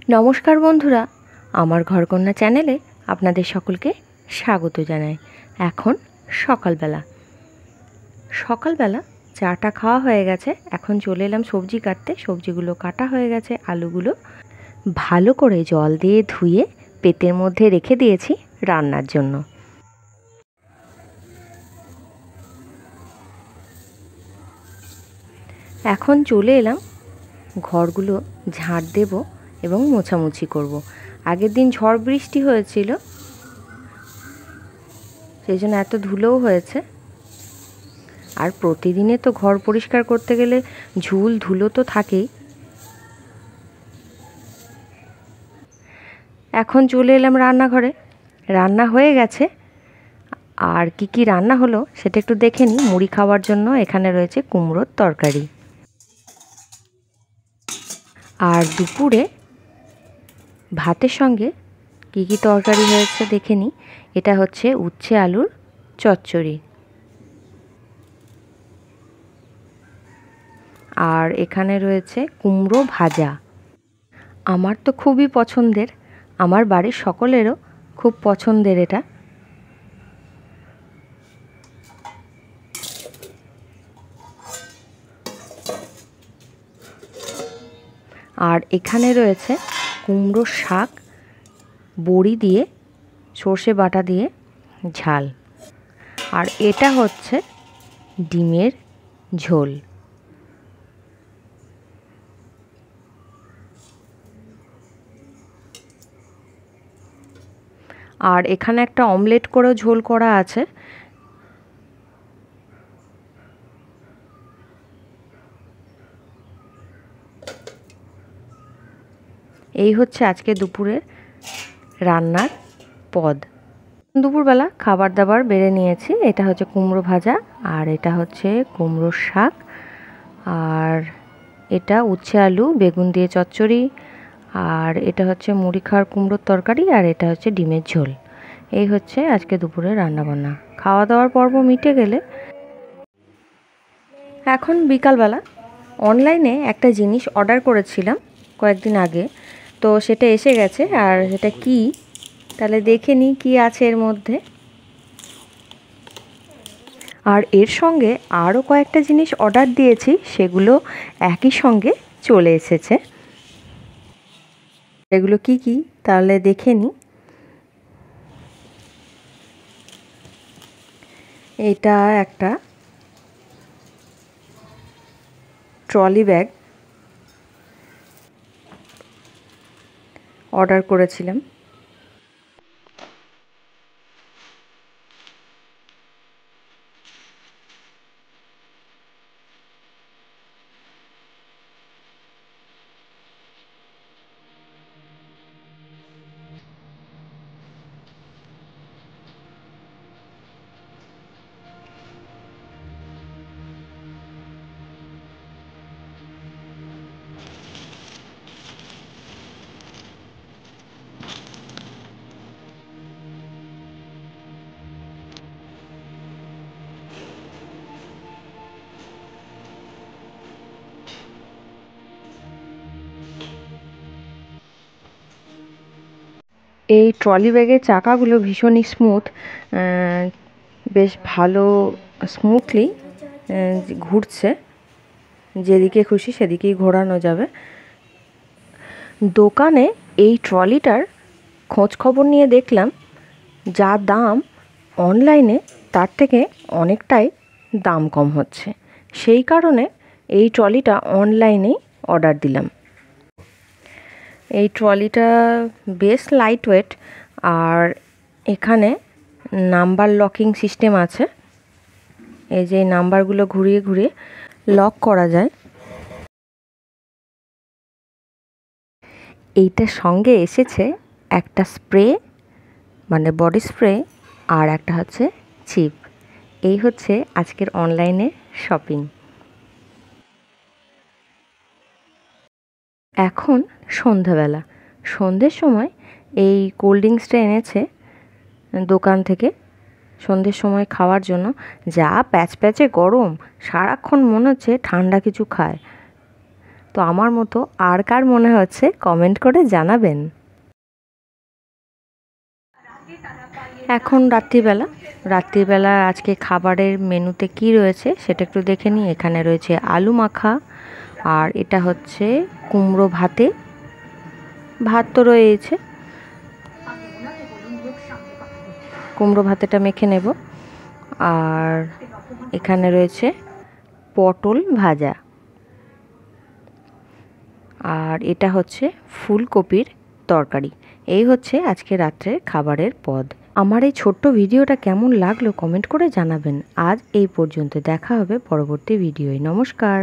নমস্কার বন্ধুরা, আমার ঘরকন্যা চ্যানেলে আপনাদের সকলকে স্বাগত জানাই। এখন সকালবেলা চাটা খাওয়া হয়ে গেছে। এখন চলে এলাম সবজি কাটতে। সবজিগুলো কাটা হয়ে গেছে। আলুগুলো ভালো করে জল দিয়ে ধুয়ে পেতের মধ্যে রেখে দিয়েছি রান্নার জন্য। এখন চলে এলাম ঘরগুলো ঝাড় দেব এবং মোছামুছি করব। আগের দিন ঝড় বৃষ্টি হয়েছিল, সেই জন্য এত ধুলোও হয়েছে। আর প্রতিদিনে তো ঘর পরিষ্কার করতে গেলে ঝুল ধুলো তো থাকেই। এখন চলে এলাম রান্নাঘরে। রান্না হয়ে গেছে। আর কি রান্না হলো সেটা একটু দেখে নিই। মুড়ি খাওয়ার জন্য এখানে রয়েছে কুমড়োর তরকারি। আর দুপুরে ভাতের সঙ্গে কি তরকারি হয়েছে দেখে নিই। এটা হচ্ছে উচ্ছে আলুর চচ্চড়ি। আর এখানে রয়েছে কুমড়ো ভাজা। আমার তো খুবই পছন্দের, আমার বাড়ির সকলেরও খুব পছন্দের এটা। আর এখানে রয়েছে কুমড়ো শাক, বড়ি দিয়ে সর্ষে বাটা দিয়ে ঝাল। আর এটা হচ্ছে ডিমের ঝোল। আর এখানে একটা অমলেট করেও ঝোল করা আছে। এই হচ্ছে আজকে দুপুরের রান্নার পদ। দুপুরবেলা খাবার দাবার বেড়ে নিয়েছি। এটা হচ্ছে কুমড়ো ভাজা, আর এটা হচ্ছে কুমড়োর শাক, আর এটা উচ্ছে আলু বেগুন দিয়ে চচ্চড়ি, আর এটা হচ্ছে মুড়ি খাওয়ার কুমড়োর তরকারি, আর এটা হচ্ছে ডিমের ঝোল। এই হচ্ছে আজকে দুপুরে রান্নাবান্না। খাওয়া দাওয়ার পর্ব মিটে গেলে এখন বিকালবেলা অনলাইনে একটা জিনিস অর্ডার করেছিলাম কয়েকদিন আগে, তো সেটা এসে গেছে। আর সেটা কি তাহলে দেখে নিই কী আছে এর মধ্যে। আর এর সঙ্গে আরও কয়েকটা জিনিস অর্ডার দিয়েছি, সেগুলো একই সঙ্গে চলে এসেছে। এগুলো কি তাহলে দেখে নিই। এটা একটা ট্রলি ব্যাগ অর্ডার করেছিলাম। এই ট্রলি ব্যাগের চাকাগুলো ভীষণই স্মুথ, বেশ ভালো স্মুথলি ঘুরছে। যেদিকে খুশি সেদিকেই ঘোরানো যাবে। দোকানে এই ট্রলিটার খোঁজ খবর নিয়ে দেখলাম যা দাম অনলাইনে তার থেকে অনেকটাই দাম কম হচ্ছে। সেই কারণে এই ট্রলিটা অনলাইনেই অর্ডার দিলাম। এই ট্রলিটা বেশ লাইট ওয়েট, আর এখানে নাম্বার লকিং সিস্টেম আছে। এই যে নাম্বারগুলো ঘুরিয়ে ঘুরিয়ে লক করা যায়। এইটার সঙ্গে এসেছে একটা স্প্রে, মানে বডি স্প্রে, আর একটা হচ্ছে চিপ। এই হচ্ছে আজকের অনলাইনে শপিং। এখন সন্ধ্যাবেলা, সন্ধ্যের সময় এই কোল্ড ড্রিঙ্কসটা এনেছে দোকান থেকে সন্ধ্যের সময় খাওয়ার জন্য। যা প্যাচপ্যাচে গরম, সারাক্ষণ মনে হচ্ছে ঠান্ডা কিছু খায়। তো আমার মতো আর কার মনে হচ্ছে কমেন্ট করে জানাবেন। এখন রাত্রিবেলা আজকে খাবারের মেনুতে কি রয়েছে সেটা একটু দেখে নিই। এখানে রয়েছে আলু মাখা, আর এটা হচ্ছে কুমড়ো ভাত তো রয়েছে, কুমড়ো ভাতেটা মেখে নেব। আর এখানে রয়েছে পটল ভাজা, আর এটা হচ্ছে ফুলকপির তরকারি। এই হচ্ছে আজকে রাত্রের খাবারের পদ। আমার এই ছোট্ট ভিডিওটা কেমন লাগলো কমেন্ট করে জানাবেন। আজ এই পর্যন্ত, দেখা হবে পরবর্তী ভিডিওয়। নমস্কার।